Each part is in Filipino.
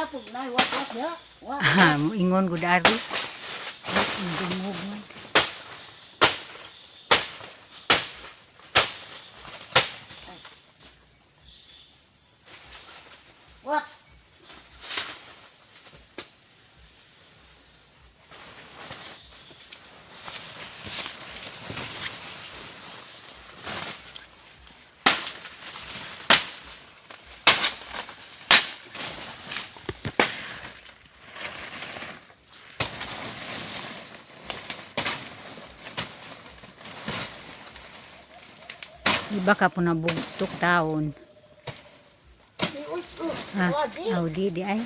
pug na wat ya. Wat. Ingon gud ari. Dungog man. Wat. Iba ka po nabugtok taon. Di ay.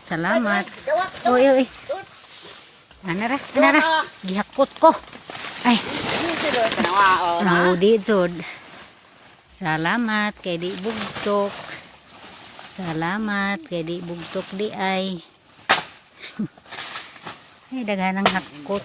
Salamat. Oy. Anara. Gihakot ko. Ay. Di jud. Salamat kay di bugtok. Salamat kay di bugtok di ay. Ay daghanang hakot.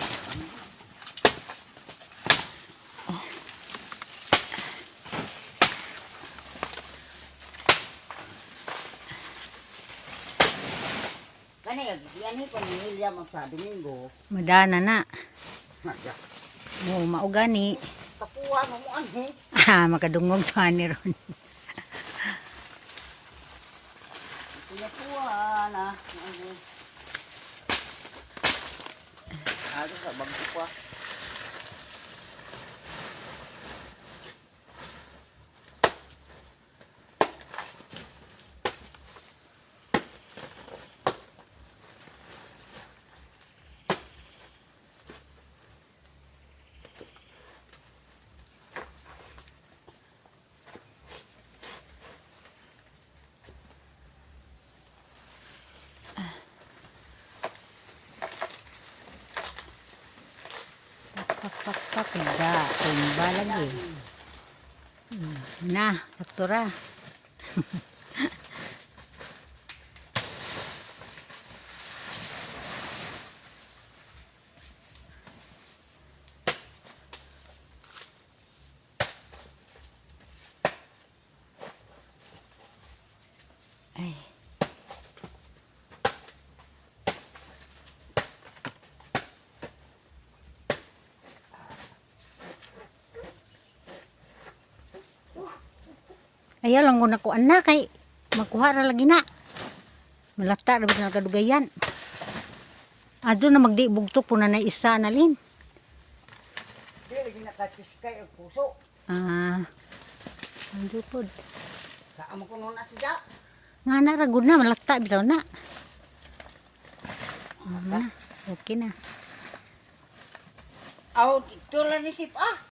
Yan ko ni William sa Domingo. Madana na. Mo maugani. Tapuan mo anhi. Makadungog sa ani ron. Tapuan Ano sa bangko pa. Pak da tumba lagi. Nah, doktora. Ay. Ayaw lang ko na ko anak kay magkuha ra lagi na. Malata ra sa kadugayan. Ado na magdi bugtok po na isa na lin. Di lagi nakakiskay og puso. Ando pod. Kaamo ko na siya. Ngana ra gud na malata bitaw na. Okay na. Aw, dito lang ni sip